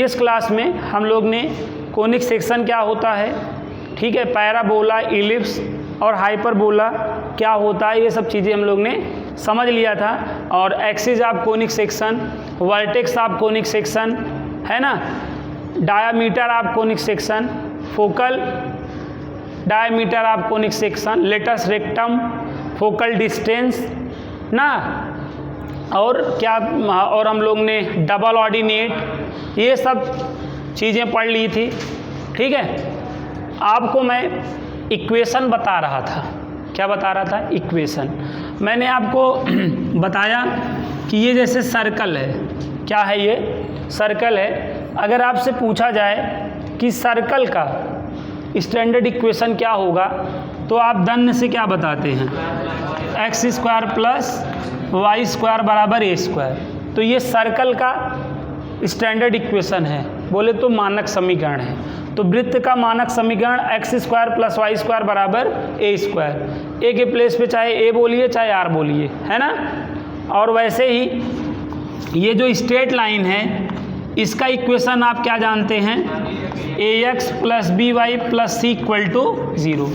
इस क्लास में हम लोग ने कोनिक सेक्शन क्या होता है, ठीक है, पैराबोला, इलिप्स और हाइपरबोला क्या होता है, ये सब चीज़ें हम लोग ने समझ लिया था। और axis of conic section, vertex of conic section, है ना, diameter of conic section, focal diameter of conic section, latus rectum, focal distance ना, और क्या, और हम लोग ने डबल ऑर्डिनेट, ये सब चीज़ें पढ़ ली थी। ठीक है, आपको मैं इक्वेशन बता रहा था। क्या बता रहा था? इक्वेशन। मैंने आपको बताया कि ये जैसे सर्कल है, क्या है ये? सर्कल है। अगर आपसे पूछा जाए कि सर्कल का स्टैंडर्ड इक्वेशन क्या होगा, तो आप दन्य से क्या बताते हैं? X square plus Y square बराबर ए स्क्वायर। तो ये सर्कल का स्टैंडर्ड इक्वेशन है, बोले तो मानक समीकरण है। तो वृत्त का मानक समीकरण X square plus Y square बराबर ए स्क्वायर। ए के प्लेस पे चाहे ए बोलिए चाहे आर बोलिए, है ना। और वैसे ही ये जो स्ट्रेट लाइन है, इसका इक्वेशन आप क्या जानते हैं? A x plus B y plus C equal to 0।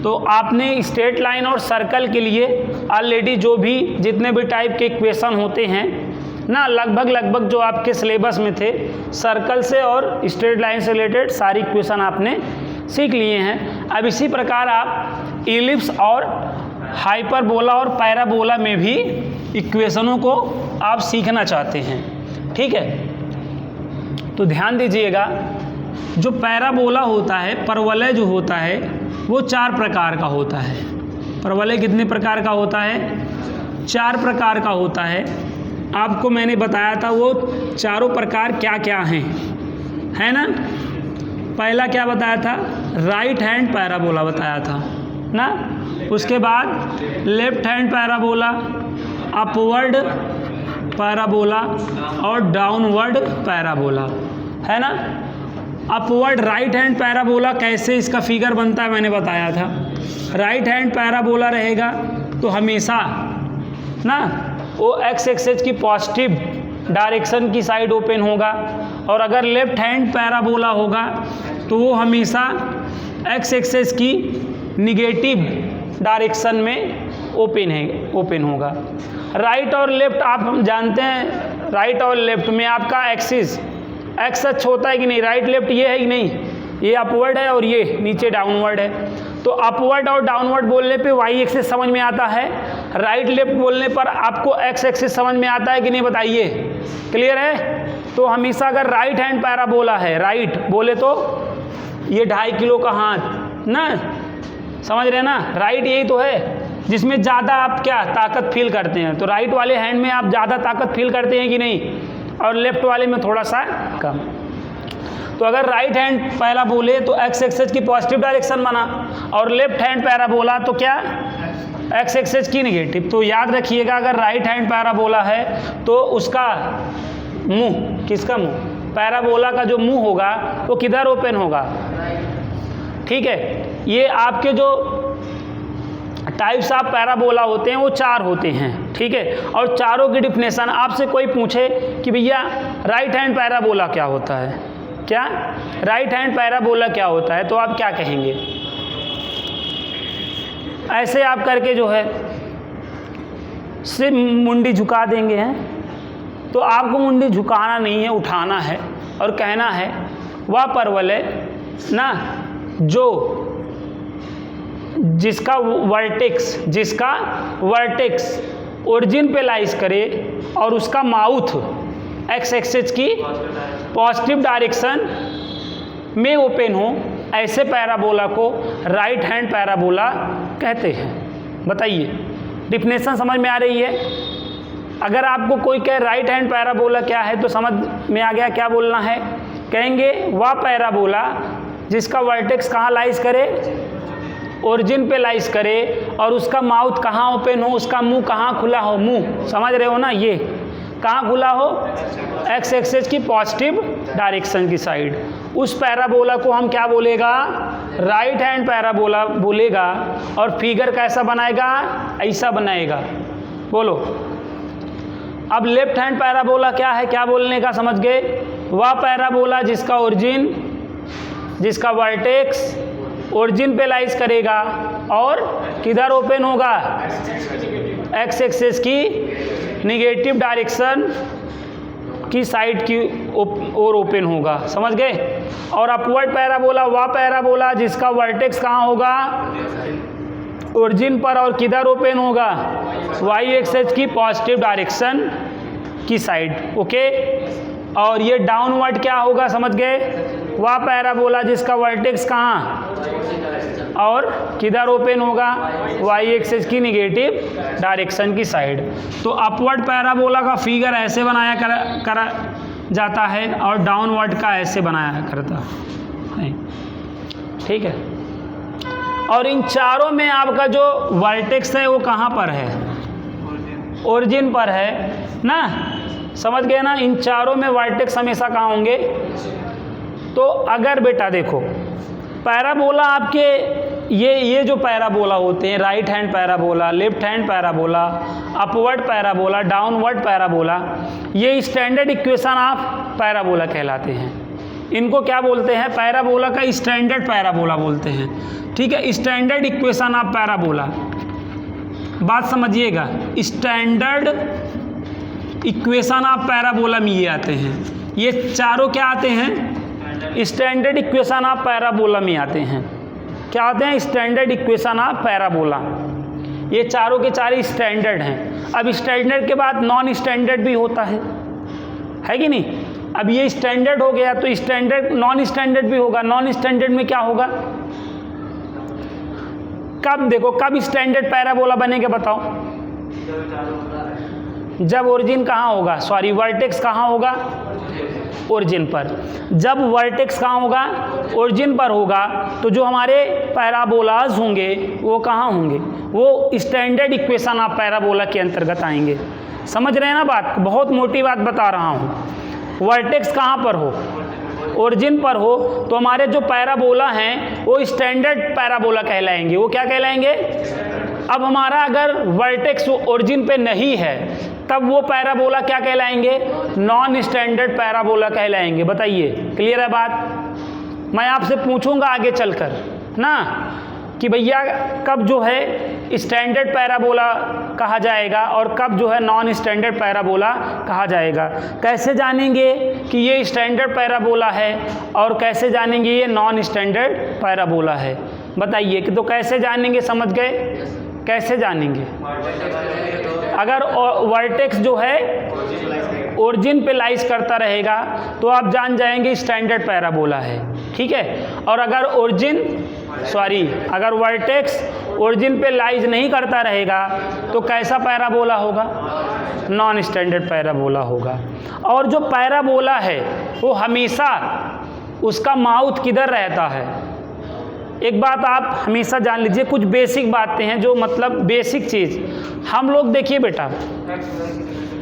तो आपने स्ट्रेट लाइन और सर्कल के लिए ऑलरेडी जो भी जितने भी टाइप के इक्वेशन होते हैं ना, लगभग जो आपके सिलेबस में थे, सर्कल से और स्ट्रेट लाइन से रिलेटेड सारी इक्वेशन आपने सीख लिए हैं। अब इसी प्रकार आप इलिप्स और हाइपरबोला और पैराबोला में भी इक्वेशनों को आप सीखना चाहते हैं, ठीक है। तो ध्यान दीजिएगा, जो पैराबोला होता है, परवलय जो होता है, वो 4 प्रकार का होता है। परवलय कितने प्रकार का होता है? 4 प्रकार का होता है। आपको मैंने बताया था वो चारों प्रकार क्या क्या हैं, है ना। पहला क्या बताया था? राइट हैंड पैराबोला बताया था ना। उसके बाद left hand parabola, upward parabola और डाउनवर्ड पैराबोला, है ना। अपवर्ड राइट हैंड पैराबोला कैसे इसका फिगर बनता है मैंने बताया था। राइट हैंड पैराबोला रहेगा तो हमेशा ना वो एक्स एक्सिस की पॉजिटिव डायरेक्शन की साइड ओपन होगा, और अगर लेफ्ट हैंड पैराबोला होगा तो वो हमेशा एक्स एक्सिस की निगेटिव डायरेक्शन में ओपन होगा। राइट और लेफ्ट आप जानते हैं, राइट और लेफ्ट में आपका एक्सिस एक्स अक्ष होता है कि नहीं, राइट लेफ्ट ये है कि नहीं, ये अपवर्ड है और ये नीचे डाउनवर्ड है। तो अपवर्ड और डाउनवर्ड बोलने पे वाई एक्सिस समझ में आता है, राइट लेफ्ट बोलने पर आपको एक्स एक्सिस समझ में आता है कि नहीं, बताइए। क्लियर है? तो हमेशा अगर राइट हैंड पैराबोला है, राइट बोले तो ये 2.5 किलो का हाथ ना, समझ रहे ना, राइट यही तो है जिसमें ज़्यादा आप क्या ताकत फील करते हैं। तो राइट वाले हैंड में आप ज़्यादा ताकत फील करते हैं कि नहीं, और लेफ्ट वाले में थोड़ा सा कम। तो अगर राइट हैंड पहला बोले तो एक्स एक्सिस की पॉजिटिव डायरेक्शन बना, और लेफ्ट हैंड पैराबोला तो क्या, एक्स एक्सिस की नेगेटिव। तो याद रखिएगा, अगर राइट हैंड पैराबोला है तो उसका मुंह, किसका मुंह? पैराबोला का जो मुंह होगा वो किधर ओपन होगा, ठीक है। ये आपके जो टाइप्स ऑफ पैराबोला होते हैं वो 4 होते हैं, ठीक है। और चारों की डिफिनेशन आपसे कोई पूछे कि भैया राइट हैंड पैराबोला क्या होता है, क्या राइट हैंड पैराबोला क्या होता है, तो आप क्या कहेंगे? ऐसे आप करके जो है सिर्फ मुंडी झुका देंगे हैं। तो आपको मुंडी झुकाना नहीं है, उठाना है और कहना है वह परवलय ना जो जिसका वर्टेक्स ओरिजिन पे लाइज करे और उसका माउथ एक्स एक्सिस की पॉजिटिव डायरेक्शन में ओपन हो, ऐसे पैराबोला को राइट हैंड पैराबोला कहते हैं। बताइए, डिफिनेशन समझ में आ रही है? अगर आपको कोई कहे राइट हैंड पैराबोला क्या है तो समझ में आ गया क्या बोलना है। कहेंगे वह पैराबोला जिसका वर्टेक्स कहाँ लाइज करे, ओरिजिन पे लाइज करे, और उसका माउथ कहाँ ओपन हो, उसका मुंह कहाँ खुला हो, मुंह समझ रहे हो ना, ये कहाँ खुला हो, एक्स एक्सिस की पॉजिटिव डायरेक्शन की साइड। उस पैराबोला को हम क्या बोलेगा? राइट हैंड पैराबोला बोलेगा। और फिगर कैसा बनाएगा? ऐसा बनाएगा। बोलो। अब लेफ्ट हैंड पैराबोला क्या है, क्या बोलने का समझ गए? वह पैराबोला जिसका वर्टेक्स ओरिजिन पे लाइज करेगा और किधर ओपन होगा, एक्स एक्सिस की निगेटिव डायरेक्शन की साइड की ओर ओपन होगा, समझ गए। और अपवर्ड पैराबोला वह पैराबोला जिसका वर्टेक्स कहाँ होगा, ओरिजिन पर और किधर ओपन होगा, वाई एक्सिस की पॉजिटिव डायरेक्शन की साइड, ओके। और ये डाउनवर्ड क्या होगा, समझ गए, वह पैराबोला जिसका वर्टेक्स कहाँ और किधर ओपन होगा, वाई एक्सिस की निगेटिव डायरेक्शन की साइड। तो अपवर्ड पैराबोला का फिगर ऐसे बनाया करा जाता है और डाउनवर्ड का ऐसे बनाया करता है, ठीक है। और इन चारों में आपका जो वर्टेक्स है वो कहाँ पर है, ओरिजिन पर है ना, समझ गए ना। इन चारों में वर्टेक्स हमेशा कहाँ होंगे। तो अगर बेटा देखो पैराबोला आपके ये जो पैराबोला होते हैं, right hand parabola, left hand parabola, upward parabola, downward parabola, ये स्टैंडर्ड इक्वेशन ऑफ पैराबोला कहलाते हैं। इनको क्या बोलते हैं, पैराबोला का स्टैंडर्ड पैराबोला बोलते हैं, ठीक है। स्टैंडर्ड इक्वेशन ऑफ पैराबोला, बात समझिएगा, स्टैंडर्ड इक्वेशन ऑफ पैराबोला में ये आते हैं, ये चारों क्या आते हैं, स्टैंडर्ड इक्वेशन ऑफ पैराबोला में आते हैं। क्या आते हैं, स्टैंडर्ड इक्वेशन ऑफ पैराबोला। ये चारों के चार स्टैंडर्ड हैं। अब स्टैंडर्ड के बाद नॉन स्टैंडर्ड भी होता है कि नहीं। अब ये स्टैंडर्ड हो गया तो स्टैंडर्ड नॉन स्टैंडर्ड भी होगा। नॉन स्टैंडर्ड में क्या होगा, कब देखो कब स्टैंडर्ड पैराबोला बनेगा बताओ, जब ओरिजिन कहाँ होगा, सॉरी वर्टेक्स कहाँ होगा, ओरिजिन पर। जब वर्टेक्स कहाँ होगा, ओरिजिन पर होगा, तो जो हमारे पैराबोलाज होंगे वो कहाँ होंगे, वो स्टैंडर्ड इक्वेशन ऑफ पैराबोला के अंतर्गत आएंगे। समझ रहे हैं ना बात, बहुत मोटी बात बता रहा हूँ। वर्टेक्स कहाँ पर हो, ओरिजिन पर हो, तो हमारे जो पैराबोला हैं वो स्टैंडर्ड पैराबोला कहलाएंगे। वो क्या कहलाएंगे। अब हमारा अगर वर्टेक्स ओरिजिन पे नहीं है तब वो पैराबोला क्या कहलाएंगे, नॉन स्टैंडर्ड पैराबोला कहलाएंगे। बताइए, क्लियर है बात। मैं आपसे पूछूंगा आगे चलकर ना कि भैया कब जो है स्टैंडर्ड पैराबोला कहा जाएगा और कब जो है नॉन स्टैंडर्ड पैराबोला कहा जाएगा। कैसे जानेंगे कि ये स्टैंडर्ड पैराबोला है और कैसे जानेंगे ये नॉन स्टैंडर्ड पैराबोला है, बताइए। कि तो कैसे जानेंगे, समझ गए, कैसे जानेंगे। अगर वर्टेक्स जो है ओरिजिन पे लाइज करता रहेगा तो आप जान जाएंगे स्टैंडर्ड पैराबोला है, ठीक है। और अगर अगर वर्टेक्स ओरिजिन पे लाइज नहीं करता रहेगा तो कैसा पैराबोला होगा, नॉन स्टैंडर्ड पैराबोला होगा। और जो पैराबोला है वो हमेशा उसका माउथ किधर रहता है। एक बात आप हमेशा जान लीजिए, कुछ बेसिक बातें हैं जो मतलब बेसिक चीज़ हम लोग, देखिए बेटा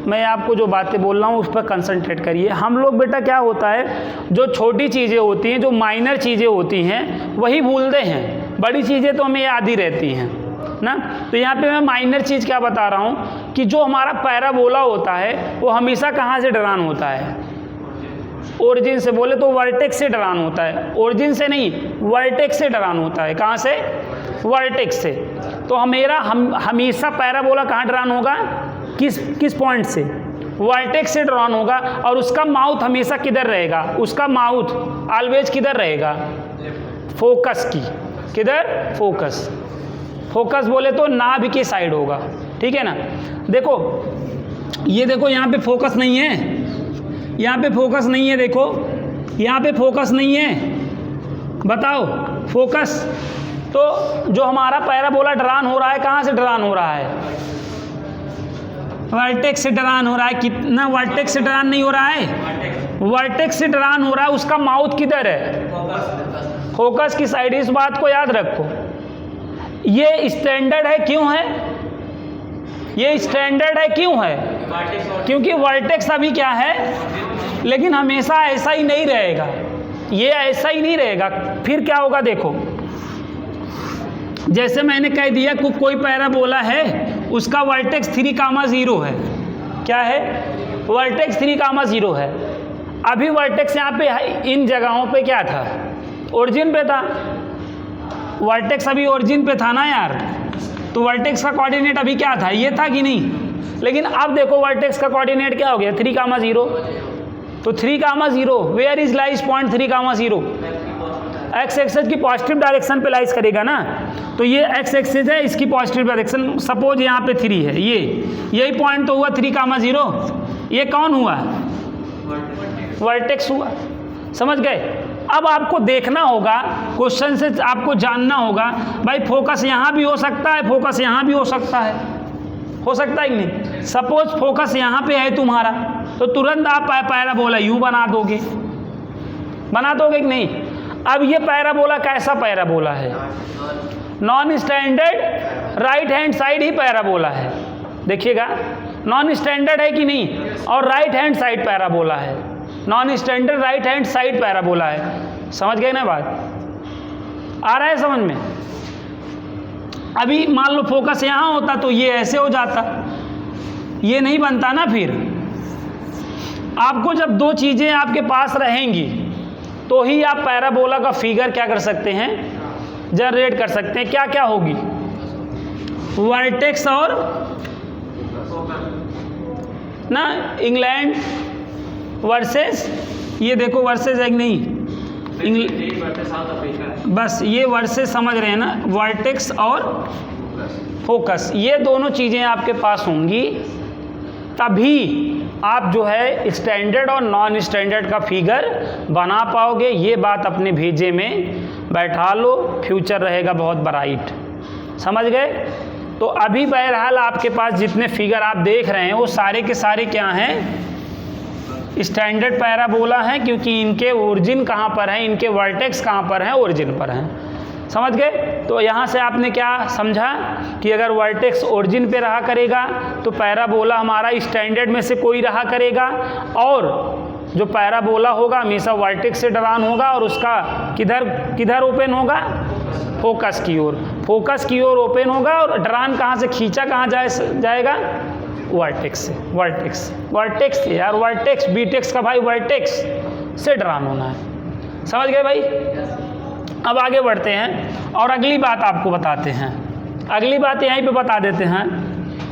मैं आपको जो बातें बोल रहा हूँ उस पर कंसंट्रेट करिए। हम लोग बेटा क्या होता है, जो छोटी चीज़ें होती हैं, जो माइनर चीज़ें होती हैं वही भूलते हैं, बड़ी चीज़ें तो हमें याद ही रहती हैं ना। तो यहाँ पे मैं माइनर चीज़ क्या बता रहा हूँ कि जो हमारा पैराबोला होता है वो हमेशा कहाँ से ड्रान होता है, ओरिजिन से। बोले तो वर्टेक्स से ड्रान होता है, ओरिजिन से नहीं, वर्टेक्स से ड्रान होता है। कहाँ से, वर्टेक्स से। तो हमेशा पैराबोला कहाँ ड्रान होगा, किस पॉइंट से, वर्टेक्स से ड्रान होगा। और उसका माउथ हमेशा किधर रहेगा, उसका माउथ ऑलवेज किधर रहेगा, फोकस की, किधर, फोकस बोले तो नाभि की साइड होगा, ठीक है ना। देखो ये देखो यहाँ पे फोकस नहीं है, यहाँ पे फोकस नहीं है, देखो यहाँ पे फोकस नहीं है, बताओ फोकस। तो जो हमारा पैराबोला ड्रान हो रहा है, कहाँ से ड्रान हो रहा है, वर्टेक्स से ड्रान हो रहा है। कितना, वर्टेक्स से ड्रान नहीं हो रहा है, वर्टेक्स से ड्रान हो रहा है। उसका माउथ किधर है, फोकस की साइड। इस बात को याद रखो। ये स्टैंडर्ड है, क्यों है ये स्टैंडर्ड है, क्यों है, क्योंकि वर्टेक्स अभी क्या है, लेकिन हमेशा ऐसा ही नहीं रहेगा, ये ऐसा ही नहीं रहेगा। फिर क्या होगा, देखो जैसे मैंने कह दिया कोई पैराबोला है, उसका वर्टेक्स 3,0 है। क्या है, वर्टेक्स 3,0 है। अभी वर्टेक्स यहाँ पे इन जगहों पे क्या था, ओरिजिन पे था। वर्टेक्स अभी ओरिजिन पे था ना यार, तो वर्टेक्स का कोऑर्डिनेट अभी क्या था, ये था कि नहीं। लेकिन अब देखो वर्टेक्स का कोऑर्डिनेट क्या हो गया, 3,0। तो 3,0 where is lies point 3,0, X axis की पॉजिटिव डायरेक्शन पे लाइज करेगा ना। तो ये एक्स एक्सिस है, इसकी पॉजिटिव डायरेक्शन, सपोज यहाँ पे 3 है, यही पॉइंट तो हुआ 3,0। ये कौन हुआ, वर्टेक्स हुआ। समझ गए। अब आपको देखना होगा, क्वेश्चन से आपको जानना होगा भाई फोकस यहाँ भी हो सकता है, फोकस यहाँ भी हो सकता है कि नहीं। सपोज फोकस यहाँ पे है तुम्हारा, तो तुरंत आप पैराबोला यूं बना दोगे कि नहीं। अब ये पैराबोला कैसा पैराबोला है, non standard right hand side ही पैराबोला है। देखिएगा नॉन स्टैंडर्ड है कि नहीं, और राइट हैंड साइड पैराबोला है, non standard right hand side parabola है। समझ गए ना बात, आ रहा है समझ में। अभी मान लो फोकस यहाँ होता तो ये ऐसे हो जाता, ये नहीं बनता ना। फिर आपको जब दो चीज़ें आपके पास रहेंगी तो ही आप पैराबोला का फिगर क्या कर सकते हैं, जनरेट कर सकते हैं। क्या क्या होगी, वर्टेक्स और ना इंग्लैंड वर्सेस, ये देखो वर्सेस है कि नहीं, बस ये वर्सेस समझ रहे हैं ना, वर्टेक्स और फोकस, ये दोनों चीज़ें आपके पास होंगी तभी आप जो है स्टैंडर्ड और नॉन स्टैंडर्ड का फिगर बना पाओगे। ये बात अपने भेजे में बैठा लो, फ्यूचर रहेगा बहुत ब्राइट। समझ गए। तो अभी बहरहाल आपके पास जितने फिगर आप देख रहे हैं वो सारे के सारे क्या हैं, स्टैंडर्ड पैराबोला हैं, क्योंकि इनके ओरिजिन कहाँ पर है, इनके वर्टेक्स कहाँ पर हैं, ओरिजिन पर हैं। समझ गए। तो यहाँ से आपने क्या समझा कि अगर वर्टेक्स ओरिजिन पे रहा करेगा तो पैराबोला हमारा स्टैंडर्ड में से कोई रहा करेगा, और जो पैराबोला होगा हमेशा वर्टेक्स से ढलान होगा, और उसका किधर ओपन होगा, फोकस की ओर, फोकस की ओर ओपन होगा, और ढलान कहाँ से खींचा कहाँ जाएगा, वर्टेक्स से, वर्टेक्स से यार, वर्टेक्स बीटेक्स का भाई वर्टेक्स से ढलान होना है। समझ गए भाई। अब आगे बढ़ते हैं और अगली बात आपको बताते हैं। अगली बात यहीं पे बता देते हैं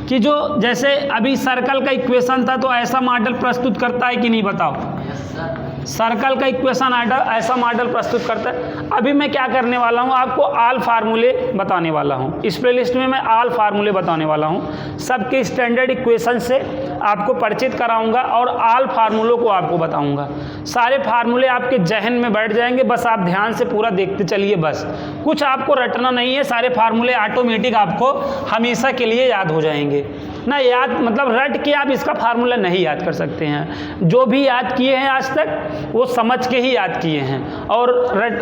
कि जो जैसे अभी सर्कल का इक्वेशन था तो ऐसा मॉडल प्रस्तुत करता है कि नहीं, बताओ। सर्कल का इक्वेशन ऐसा मॉडल प्रस्तुत करता है। अभी मैं क्या करने वाला हूँ, आपको ऑल फार्मूले बताने वाला हूँ। इस प्लेलिस्ट में मैं ऑल फार्मूले बताने वाला हूँ, सबके स्टैंडर्ड इक्वेशन से आपको परिचित कराऊंगा और ऑल फार्मूलों को आपको बताऊंगा। सारे फार्मूले आपके जहन में बैठ जाएंगे, बस आप ध्यान से पूरा देखते चलिए। बस कुछ आपको रटना नहीं है, सारे फार्मूले ऑटोमेटिक आपको हमेशा के लिए याद हो जाएंगे ना। याद मतलब रट के आप इसका फार्मूला नहीं याद कर सकते हैं। जो भी याद किए हैं आज तक वो समझ के ही याद किए हैं, और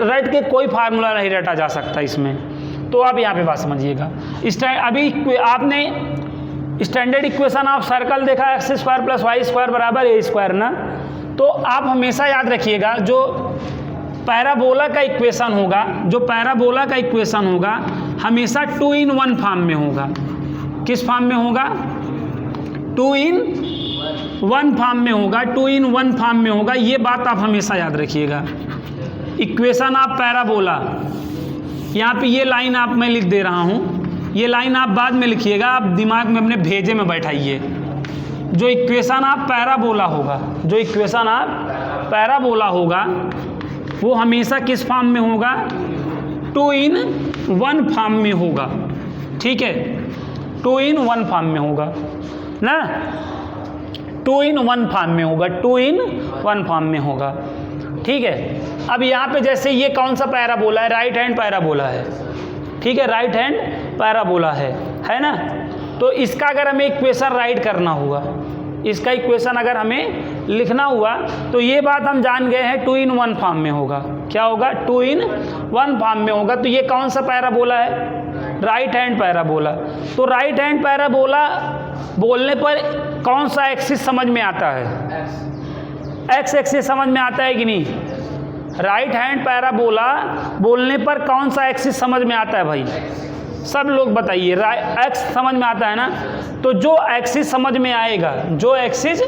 रट के कोई फार्मूला नहीं रटा जा सकता इसमें। तो आप यहाँ पे बात समझिएगा। अभी आपने स्टैंडर्ड इक्वेशन ऑफ सर्कल देखा, X square plus Y square बराबर ए स्क्वायर ना। तो आप हमेशा याद रखिएगा जो पैराबोला का इक्वेशन होगा, जो पैराबोला का इक्वेशन होगा हमेशा 2 in 1 फॉर्म में होगा। किस फॉर्म में होगा, 2 in 1 फॉर्म में होगा, 2 in 1 फॉर्म में होगा। ये बात आप हमेशा याद रखिएगा। इक्वेशन ऑफ पैराबोला, यहाँ पे ये लाइन आप मैं लिख दे रहा हूँ, ये लाइन आप बाद में लिखिएगा, आप दिमाग में अपने भेजे में बैठाइए। जो इक्वेशन ऑफ पैराबोला होगा, जो इक्वेशन ऑफ पैराबोला होगा वो हमेशा किस फॉर्म में होगा, 2 in 1 फॉर्म में होगा। ठीक है, 2 in 1 फॉर्म में होगा ना, 2 in 1 फॉर्म में होगा, 2 in 1 फॉर्म में होगा। ठीक है। अब यहाँ पे जैसे ये कौन सा पैराबोला है, राइट हैंड पैराबोला है। ठीक है, राइट हैंड पैराबोला है ना। तो इसका अगर हमें इक्वेशन राइट करना हुआ, इसका इक्वेशन अगर हमें लिखना हुआ तो ये बात हम जान गए हैं 2 in 1 फॉर्म में होगा। क्या होगा, 2 in 1 फॉर्म में होगा। तो ये कौन सा पैराबोला है, राइट हैंड पैराबोला। तो राइट हैंड पैराबोला बोलने पर कौन सा एक्सिस समझ में आता है, एक्स एक्सिस समझ में आता है कि नहीं। राइट हैंड पैराबोला बोलने पर कौन सा एक्सिस समझ में आता है भाई, सब लोग बताइए। एक्स समझ में आता है ना। तो जो एक्सिस समझ में आएगा, जो एक्सिस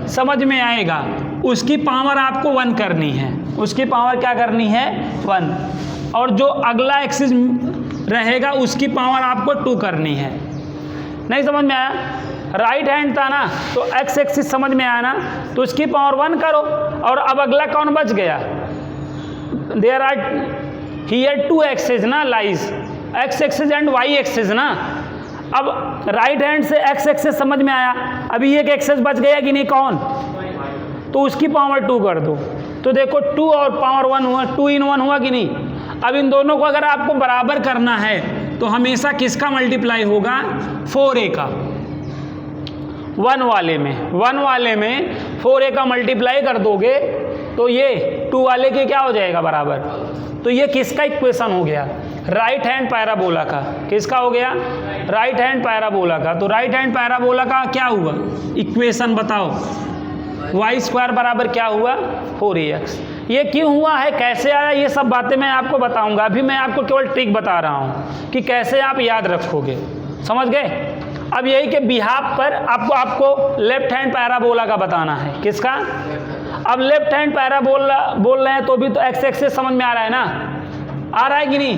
समझ में आएगा उसकी पावर आपको 1 करनी है, उसकी पावर क्या करनी है 1, और जो अगला एक्सिस रहेगा उसकी पावर आपको 2 करनी है। नहीं समझ में आया? राइट हैंड था ना, तो एक्स एक्सिस समझ में आया ना, तो उसकी पावर 1 करो, और अब अगला कौन बच गया? देयर आर हियर 2 एक्सिस ना lies, X axis and Y axis ना। अब राइट हैंड से एक्स एक्सिस समझ में आया, अभी एक एक्सिस बच गया कि नहीं, कौन? तो उसकी पावर 2 कर दो, तो देखो 2 और पावर 1 हुआ, 2 in 1 हुआ कि नहीं। अब इन दोनों को अगर आपको बराबर करना है तो हमेशा किसका मल्टीप्लाई होगा? 4a का। 1 वाले में 4a का मल्टीप्लाई कर दोगे तो ये 2 वाले के क्या हो जाएगा बराबर। तो ये किसका इक्वेशन हो गया? राइट हैंड पैराबोला का। किसका हो गया? राइट हैंड पैराबोला का। तो राइट हैंड पैराबोला का क्या हुआ इक्वेशन बताओ? y² बराबर क्या हुआ? 4ax। ये क्यों हुआ है, कैसे आया, ये सब बातें मैं आपको बताऊंगा। अभी मैं आपको केवल ट्रिक बता रहा हूँ कि कैसे आप याद रखोगे, समझ गए? अब यही के बिहाफ पर आपको लेफ्ट हैंड पैराबोला का बताना है। किसका? अब लेफ्ट हैंड पैराबोला बोल रहे हैं तो भी तो एक्स एक्सिस समझ में आ रहा है ना, आ रहा है कि नहीं?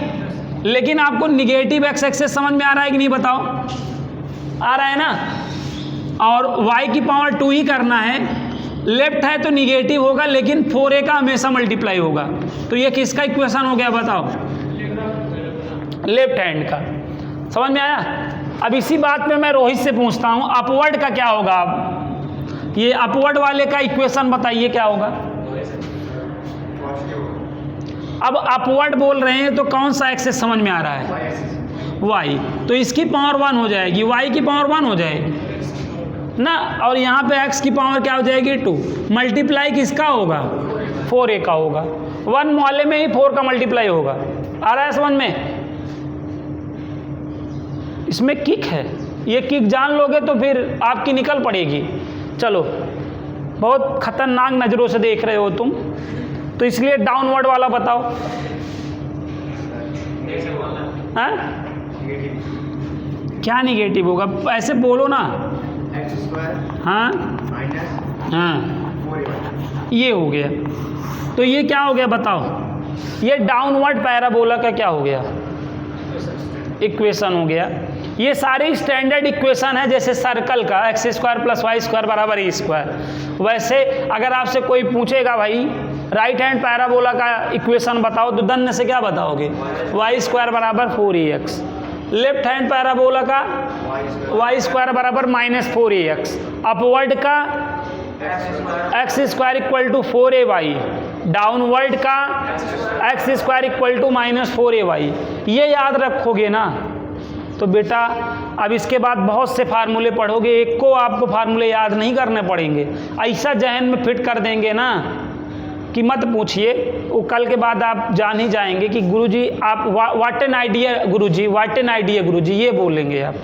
लेकिन आपको निगेटिव एक्स एक्सिस समझ में आ रहा है कि नहीं बताओ? आ रहा है ना। और y की पावर 2 ही करना है, लेफ्ट है तो निगेटिव होगा, लेकिन 4a का हमेशा मल्टीप्लाई होगा। तो ये किसका इक्वेशन हो गया बताओ? लेफ्ट हैंड का। समझ में आया? अब इसी बात में मैं रोहित से पूछता हूँ, अपवर्ड का क्या होगा? अब ये अपवर्ड वाले का इक्वेशन बताइए क्या होगा? अब अपवर्ड बोल रहे हैं तो कौन सा एक्सेस समझ में आ रहा है? y। तो इसकी पावर 1 हो जाएगी, y की पावर 1 हो जाएगी ना, और यहाँ पे x की पावर क्या हो जाएगी 2। मल्टीप्लाई किसका होगा? 4a का होगा। 1 वाले में ही 4 का मल्टीप्लाई होगा। आ रहा है समझ में? इसमें किक है, ये किक जान लोगे तो फिर आपकी निकल पड़ेगी। चलो, बहुत खतरनाक नज़रों से देख रहे हो तुम, तो इसलिए डाउनवर्ड वाला बताओ। हाँ? क्या निगेटिव होगा? ऐसे बोलो ना। हाँ हाँ, ये हो गया। तो ये क्या हो गया बताओ? ये डाउनवर्ड पैराबोला का क्या हो गया? इक्वेशन हो गया। ये सारे स्टैंडर्ड इक्वेशन है, जैसे सर्कल का x² + y² बराबर a²। वैसे अगर आपसे कोई पूछेगा भाई राइट हैंड पैराबोला का इक्वेशन बताओ, तो दन्य से क्या बताओगे? y² बराबर 4ax। लेफ्ट हैंड पैराबोला का y² बराबर -4ax। अपवर्ड का x² = 4ay। डाउनवर्ड का x² = -4ay। ये याद रखोगे ना तो बेटा अब इसके बाद बहुत से फार्मूले पढ़ोगे, एक को आपको फार्मूले याद नहीं करने पड़ेंगे, ऐसा जहन में फिट कर देंगे ना कि मत पूछिए। वो कल के बाद आप जान ही जाएंगे कि गुरुजी आप व्हाट एन आइडिया गुरुजी, व्हाट एन आइडिया गुरुजी, ये बोलेंगे आप।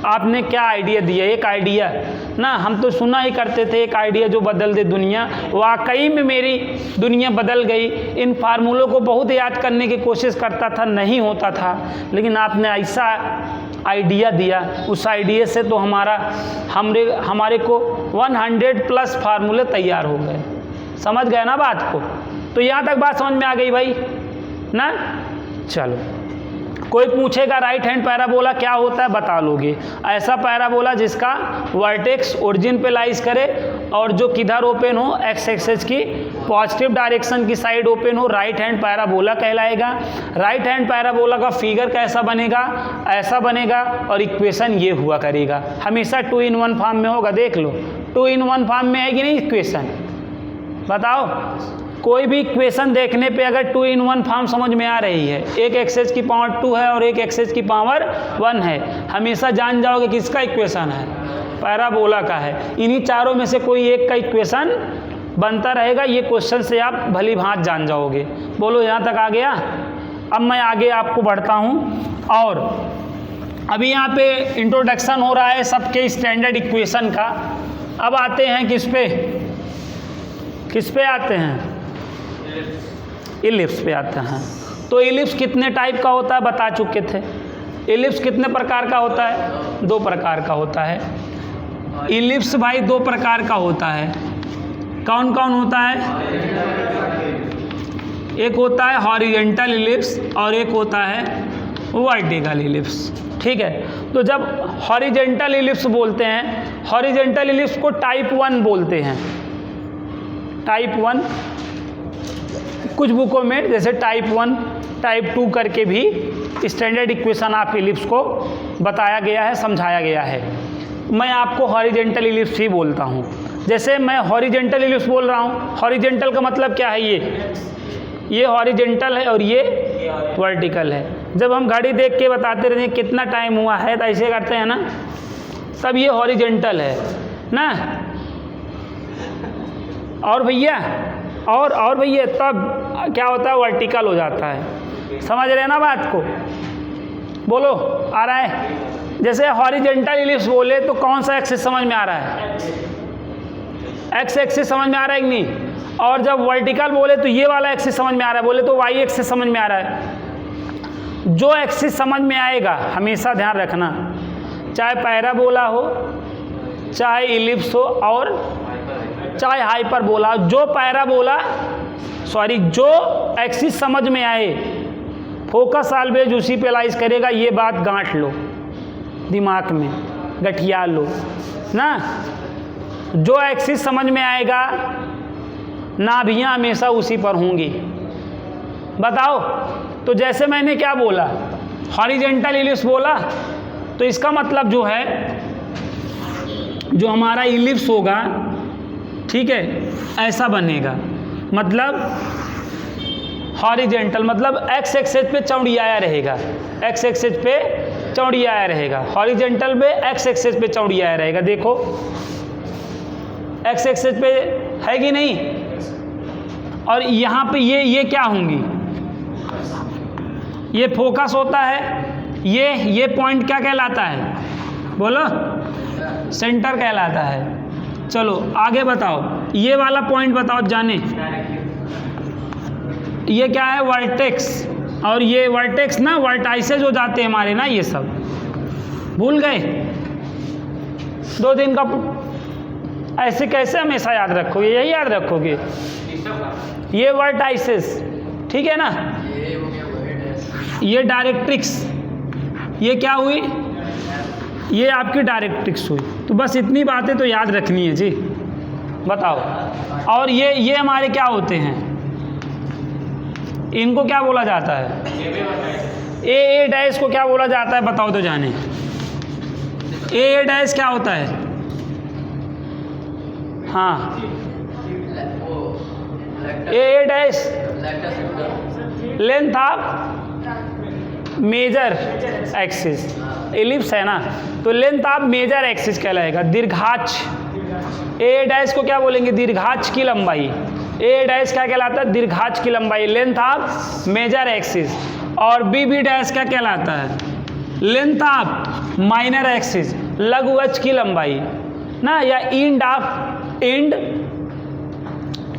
आपने क्या आइडिया दिया? एक आइडिया ना, हम तो सुना ही करते थे एक आइडिया जो बदल दे दुनिया। वाकई में मेरी दुनिया बदल गई। इन फार्मूलों को बहुत याद करने की कोशिश करता था, नहीं होता था, लेकिन आपने ऐसा आइडिया दिया, उस आइडिया से तो हमारे को 100+ फार्मूले तैयार हो गए। समझ गए ना बात को? तो यहाँ तक बात समझ में आ गई भाई ना? चलो, कोई पूछेगा राइट हैंड पैराबोला क्या होता है, बता लोगे। ऐसा पैराबोला जिसका वर्टेक्स ओरिजिन पे लाइज करे और जो किधर ओपन हो, एक्स एक्सिस की पॉजिटिव डायरेक्शन की साइड ओपन हो, राइट हैंड पैराबोला कहलाएगा। राइट हैंड पैराबोला का फिगर कैसा बनेगा? ऐसा बनेगा, और इक्वेशन ये हुआ करेगा। हमेशा 2 in 1 फॉर्म में होगा। देख लो 2 in 1 फॉर्म में है कि नहीं इक्वेशन? बताओ, कोई भी इक्वेशन देखने पे अगर 2 in 1 फॉर्म समझ में आ रही है, एक एक्सेस की पावर 2 है और एक एक्सेस की पावर 1 है, हमेशा जान जाओगे किसका इक्वेशन है? पैराबोला का है। इन्हीं चारों में से कोई एक का इक्वेशन बनता रहेगा। ये क्वेश्चन से आप भली भांत जान जाओगे। बोलो, यहाँ तक आ गया? अब मैं आगे आपको बढ़ता हूँ, और अभी यहाँ पे इंट्रोडक्शन हो रहा है सबके स्टैंडर्ड इक्वेशन का। अब आते हैं किस पे आते हैं? इलिप्स पे आते हैं। तो इलिप्स कितने टाइप का होता है बता चुके थे। इलिप्स कितने प्रकार का होता है? 2 प्रकार का होता है। इलिप्स भाई 2 प्रकार का होता है। कौन कौन होता है? एक होता है हॉरिजेंटल इलिप्स और एक होता है वर्टिकल इलिप्स। ठीक है, तो जब हॉरिजेंटल इलिप्स बोलते हैं, हॉरिजेंटल इलिप्स को टाइप 1 बोलते हैं। टाइप 1 कुछ बुकों में जैसे टाइप 1, टाइप 2 करके भी स्टैंडर्ड इक्वेशन ऑफ इलिप्स को बताया गया है, समझाया गया है। मैं आपको हॉरिजेंटल इलिप्स ही बोलता हूँ। जैसे मैं हॉरिजेंटल इलिप्स बोल रहा हूँ, हॉरिजेंटल का मतलब क्या है? ये हॉरिजेंटल है और ये वर्टिकल है। जब हम घड़ी देख के बताते रहते हैं कितना टाइम हुआ है, तो ऐसे करते हैं ना, तब ये हॉरिजेंटल है ना। और भैया तब क्या होता है? वर्टिकल हो जाता है। समझ रहे हैं ना बात को? बोलो, आ रहा है? जैसे हॉरिजेंटल इलिप्स बोले तो कौन सा एक्सिस समझ में आ रहा है? एक्स एक्सिस समझ में आ रहा है कि नहीं? और जब वर्टिकल बोले तो ये वाला एक्सिस समझ में आ रहा है, बोले तो वाई एक्सिस समझ में आ रहा है। जो एक्सिस समझ में आएगा हमेशा ध्यान रखना, चाहे पैराबोला हो, चाहे इलिप्स हो और चाहे हाइपरबोला हो, जो एक्सिस समझ में आए फोकस ऑलवेज उसी पे लाइज करेगा। ये बात गांठ लो, दिमाग में गठिया लो ना। जो एक्सिस समझ में आएगा नाभियाँ हमेशा उसी पर होंगी। बताओ, तो जैसे मैंने क्या बोला, हॉरिजेंटल इलिप्स बोला, तो इसका मतलब जो है, जो हमारा इलिप्स होगा, ठीक है, ऐसा बनेगा। मतलब हॉरिजेंटल मतलब एक्स एक्सिस पे चौड़ियाया रहेगा, एक्स एक्सिस पे चौड़ियाया रहेगा। हॉरिजेंटल पे एक्स एक्सिस पे चौड़ियाया रहेगा। देखो एक्स एक्सिस पे है कि नहीं? और यहाँ पे ये क्या होंगी? ये फोकस होता है। ये पॉइंट क्या कहलाता है? बोलो, सेंटर कहलाता है। चलो आगे बताओ, ये वाला पॉइंट बताओ जाने। ये क्या है? वर्टेक्स। और ये वर्टेक्स ना वर्टाइसेज हो जाते हैं हमारे ना, ये सब भूल गए? 2 दिन का ऐसे कैसे हमेशा याद रखोगे? यही याद रखोगे, ये वर्टाइसेस, ठीक है ना। ये डायरेक्ट्रिक्स, ये क्या हुई? ये आपकी डायरेक्ट्रिक्स हुई। तो बस इतनी बातें तो याद रखनी है जी। बताओ, और ये हमारे क्या होते हैं? इनको क्या बोला जाता है? ए डैश को क्या बोला जाता है? बताओ तो जाने। ए डैश क्या होता है? हाँ, A dash length of major axis. Ellipse है ना, तो लेंथ ऑफ मेजर एक्सिस कहलाएगा। दीर्घाक्ष, ए डैश को क्या बोलेंगे? दीर्घाक्ष की लंबाई। ए डैश क्या कहलाता है? दीर्घाक्ष की लंबाई, लेंथ ऑफ मेजर एक्सिस। और बी डैश क्या कहलाता है? लेंथ ऑफ माइनर एक्सिस, लघु अक्ष की लंबाई ना, या एंड